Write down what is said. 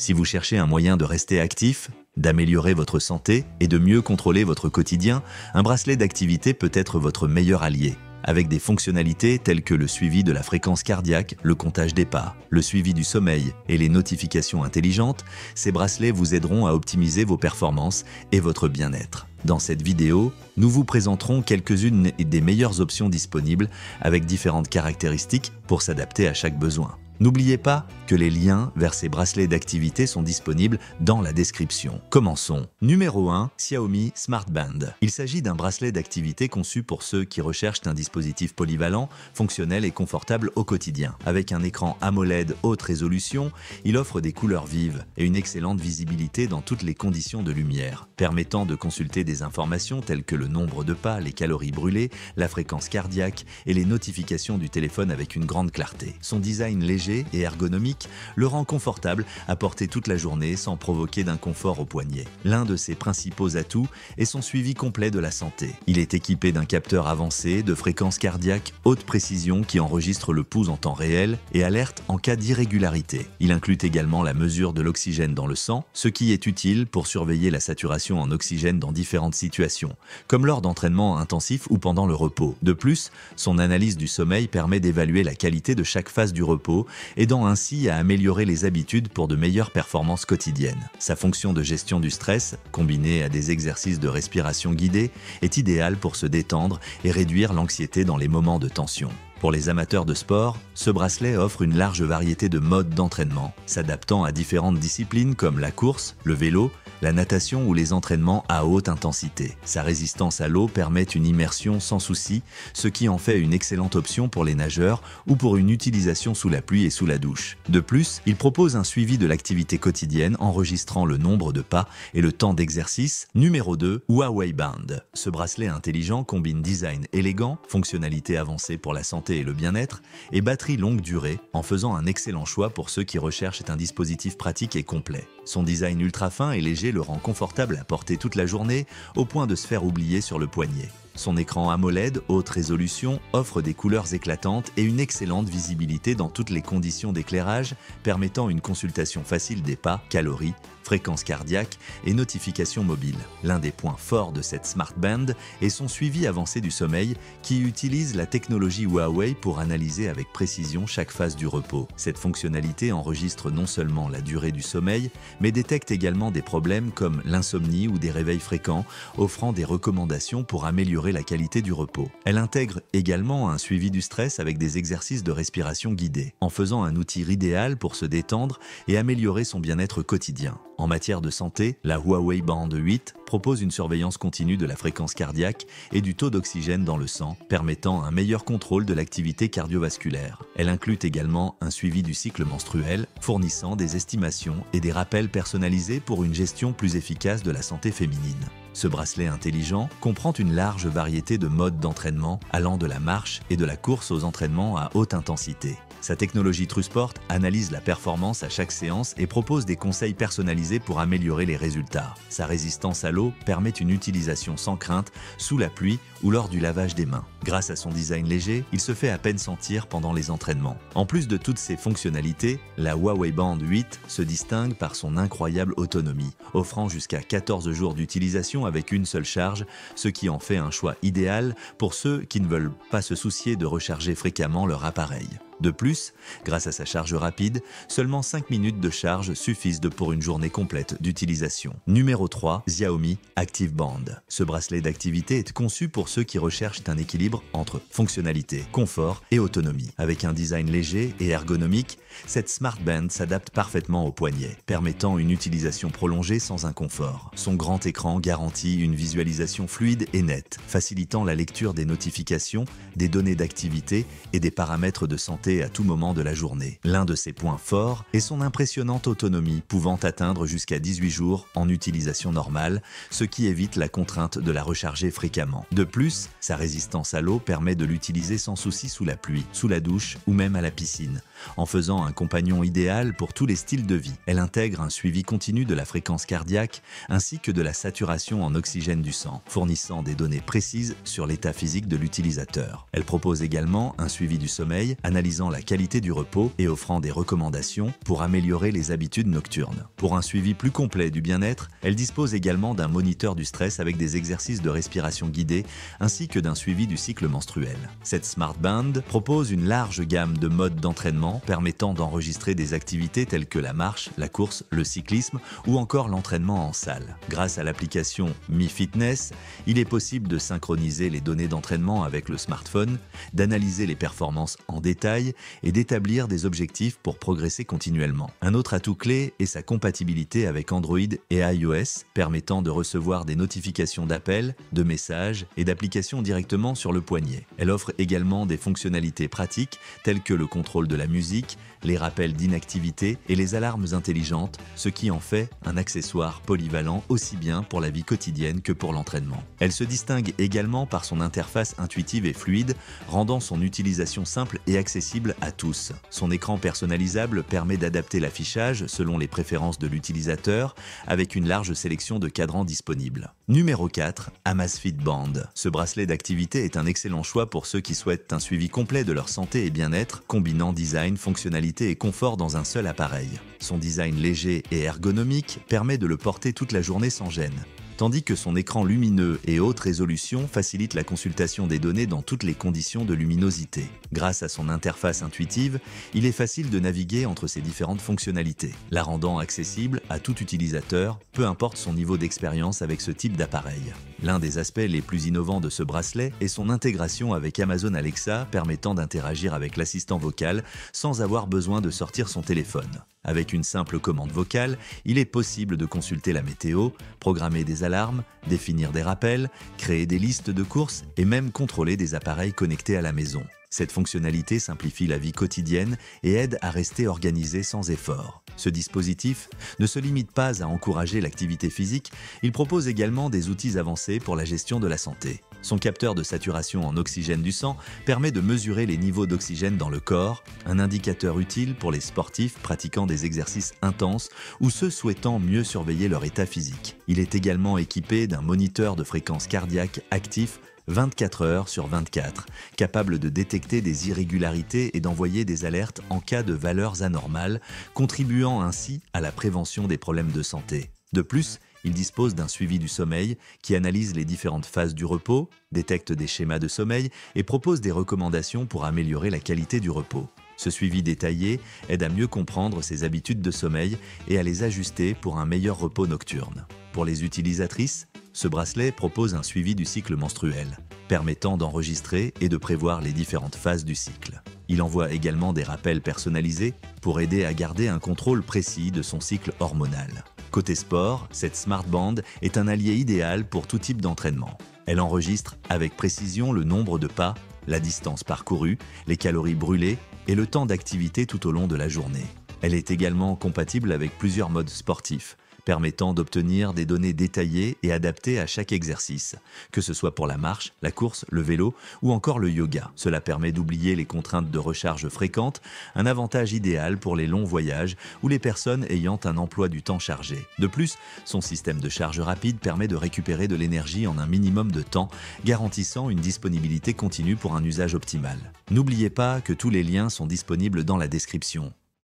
Si vous cherchez un moyen de rester actif, d'améliorer votre santé et de mieux contrôler votre quotidien, un bracelet d'activité peut être votre meilleur allié. Avec des fonctionnalités telles que le suivi de la fréquence cardiaque, le comptage des pas, le suivi du sommeil et les notifications intelligentes, ces bracelets vous aideront à optimiser vos performances et votre bien-être. Dans cette vidéo, nous vous présenterons quelques-unes des meilleures options disponibles avec différentes caractéristiques pour s'adapter à chaque besoin. N'oubliez pas que les liens vers ces bracelets d'activité sont disponibles dans la description. Commençons. Numéro 1. Xiaomi Smart Band. Il s'agit d'un bracelet d'activité conçu pour ceux qui recherchent un dispositif polyvalent, fonctionnel et confortable au quotidien. Avec un écran AMOLED haute résolution, il offre des couleurs vives et une excellente visibilité dans toutes les conditions de lumière, permettant de consulter des informations telles que le nombre de pas, les calories brûlées, la fréquence cardiaque et les notifications du téléphone avec une grande clarté. Son design léger et ergonomique le rend confortable à porter toute la journée sans provoquer d'inconfort au poignet. L'un de ses principaux atouts est son suivi complet de la santé. Il est équipé d'un capteur avancé de fréquence cardiaque haute précision qui enregistre le pouls en temps réel et alerte en cas d'irrégularité. Il inclut également la mesure de l'oxygène dans le sang, ce qui est utile pour surveiller la saturation en oxygène dans différentes situations, comme lors d'entraînements intensifs ou pendant le repos. De plus, son analyse du sommeil permet d'évaluer la qualité de chaque phase du repos, aidant ainsi à améliorer les habitudes pour de meilleures performances quotidiennes. Sa fonction de gestion du stress, combinée à des exercices de respiration guidés, est idéale pour se détendre et réduire l'anxiété dans les moments de tension. Pour les amateurs de sport, ce bracelet offre une large variété de modes d'entraînement, s'adaptant à différentes disciplines comme la course, le vélo, la natation ou les entraînements à haute intensité. Sa résistance à l'eau permet une immersion sans souci, ce qui en fait une excellente option pour les nageurs ou pour une utilisation sous la pluie et sous la douche. De plus, il propose un suivi de l'activité quotidienne enregistrant le nombre de pas et le temps d'exercice. Numéro 2. Huawei Band. Ce bracelet intelligent combine design élégant, fonctionnalités avancées pour la santé et le bien-être, et batterie longue durée, en faisant un excellent choix pour ceux qui recherchent un dispositif pratique et complet. Son design ultra fin et léger le rend confortable à porter toute la journée, au point de se faire oublier sur le poignet. Son écran AMOLED haute résolution offre des couleurs éclatantes et une excellente visibilité dans toutes les conditions d'éclairage, permettant une consultation facile des pas, calories, fréquence cardiaque et notifications mobiles. L'un des points forts de cette Smart Band est son suivi avancé du sommeil qui utilise la technologie Huawei pour analyser avec précision chaque phase du repos. Cette fonctionnalité enregistre non seulement la durée du sommeil, mais détecte également des problèmes comme l'insomnie ou des réveils fréquents, offrant des recommandations pour améliorer la qualité du repos. Elle intègre également un suivi du stress avec des exercices de respiration guidés, en faisant un outil idéal pour se détendre et améliorer son bien-être quotidien. En matière de santé, la Huawei Band 8 propose une surveillance continue de la fréquence cardiaque et du taux d'oxygène dans le sang, permettant un meilleur contrôle de l'activité cardiovasculaire. Elle inclut également un suivi du cycle menstruel, fournissant des estimations et des rappels personnalisés pour une gestion plus efficace de la santé féminine. Ce bracelet intelligent comprend une large variété de modes d'entraînement, allant de la marche et de la course aux entraînements à haute intensité. Sa technologie TrueSport analyse la performance à chaque séance et propose des conseils personnalisés pour améliorer les résultats. Sa résistance à l'eau permet une utilisation sans crainte sous la pluie ou lors du lavage des mains. Grâce à son design léger, il se fait à peine sentir pendant les entraînements. En plus de toutes ces fonctionnalités, la Huawei Band 8 se distingue par son incroyable autonomie, offrant jusqu'à 14 jours d'utilisation avec une seule charge, ce qui en fait un choix idéal pour ceux qui ne veulent pas se soucier de recharger fréquemment leur appareil. De plus, grâce à sa charge rapide, seulement 5 minutes de charge suffisent pour une journée complète d'utilisation. Numéro 3. Xiaomi Active Band. Ce bracelet d'activité est conçu pour ceux qui recherchent un équilibre entre fonctionnalité, confort et autonomie. Avec un design léger et ergonomique, cette Smart Band s'adapte parfaitement au poignet, permettant une utilisation prolongée sans inconfort. Son grand écran garantit une visualisation fluide et nette, facilitant la lecture des notifications, des données d'activité et des paramètres de santé à tout moment de la journée. L'un de ses points forts est son impressionnante autonomie, pouvant atteindre jusqu'à 18 jours en utilisation normale, ce qui évite la contrainte de la recharger fréquemment. De plus, sa résistance à l'eau permet de l'utiliser sans souci sous la pluie, sous la douche ou même à la piscine, en faisant également un compagnon idéal pour tous les styles de vie. Elle intègre un suivi continu de la fréquence cardiaque ainsi que de la saturation en oxygène du sang, fournissant des données précises sur l'état physique de l'utilisateur. Elle propose également un suivi du sommeil, analysant la qualité du repos et offrant des recommandations pour améliorer les habitudes nocturnes. Pour un suivi plus complet du bien-être, elle dispose également d'un moniteur du stress avec des exercices de respiration guidés ainsi que d'un suivi du cycle menstruel. Cette Smart Band propose une large gamme de modes d'entraînement permettant d'enregistrer des activités telles que la marche, la course, le cyclisme ou encore l'entraînement en salle. Grâce à l'application Mi Fitness, il est possible de synchroniser les données d'entraînement avec le smartphone, d'analyser les performances en détail et d'établir des objectifs pour progresser continuellement. Un autre atout clé est sa compatibilité avec Android et iOS, permettant de recevoir des notifications d'appels, de messages et d'applications directement sur le poignet. Elle offre également des fonctionnalités pratiques telles que le contrôle de la musique, les rappels d'inactivité et les alarmes intelligentes, ce qui en fait un accessoire polyvalent aussi bien pour la vie quotidienne que pour l'entraînement. Elle se distingue également par son interface intuitive et fluide, rendant son utilisation simple et accessible à tous. Son écran personnalisable permet d'adapter l'affichage selon les préférences de l'utilisateur, avec une large sélection de cadrans disponibles. Numéro 4, Amazfit Band. Ce bracelet d'activité est un excellent choix pour ceux qui souhaitent un suivi complet de leur santé et bien-être, combinant design, fonctionnalité et confort dans un seul appareil. Son design léger et ergonomique permet de le porter toute la journée sans gêne, tandis que son écran lumineux et haute résolution facilite la consultation des données dans toutes les conditions de luminosité. Grâce à son interface intuitive, il est facile de naviguer entre ses différentes fonctionnalités, la rendant accessible à tout utilisateur, peu importe son niveau d'expérience avec ce type d'appareil. L'un des aspects les plus innovants de ce bracelet est son intégration avec Amazon Alexa, permettant d'interagir avec l'assistant vocal sans avoir besoin de sortir son téléphone. Avec une simple commande vocale, il est possible de consulter la météo, programmer des alarmes, définir des rappels, créer des listes de courses et même contrôler des appareils connectés à la maison. Cette fonctionnalité simplifie la vie quotidienne et aide à rester organisé sans effort. Ce dispositif ne se limite pas à encourager l'activité physique, il propose également des outils avancés pour la gestion de la santé. Son capteur de saturation en oxygène du sang permet de mesurer les niveaux d'oxygène dans le corps, un indicateur utile pour les sportifs pratiquant des exercices intenses ou ceux souhaitant mieux surveiller leur état physique. Il est également équipé d'un moniteur de fréquence cardiaque actif 24 heures sur 24, capable de détecter des irrégularités et d'envoyer des alertes en cas de valeurs anormales, contribuant ainsi à la prévention des problèmes de santé. De plus, il dispose d'un suivi du sommeil qui analyse les différentes phases du repos, détecte des schémas de sommeil et propose des recommandations pour améliorer la qualité du repos. Ce suivi détaillé aide à mieux comprendre ses habitudes de sommeil et à les ajuster pour un meilleur repos nocturne. Pour les utilisatrices, ce bracelet propose un suivi du cycle menstruel, permettant d'enregistrer et de prévoir les différentes phases du cycle. Il envoie également des rappels personnalisés pour aider à garder un contrôle précis de son cycle hormonal. Côté sport, cette Smart Band est un allié idéal pour tout type d'entraînement. Elle enregistre avec précision le nombre de pas, la distance parcourue, les calories brûlées et le temps d'activité tout au long de la journée. Elle est également compatible avec plusieurs modes sportifs, permettant d'obtenir des données détaillées et adaptées à chaque exercice, que ce soit pour la marche, la course, le vélo ou encore le yoga. Cela permet d'oublier les contraintes de recharge fréquentes, un avantage idéal pour les longs voyages ou les personnes ayant un emploi du temps chargé. De plus, son système de charge rapide permet de récupérer de l'énergie en un minimum de temps, garantissant une disponibilité continue pour un usage optimal. N'oubliez pas que tous les liens sont disponibles dans la description.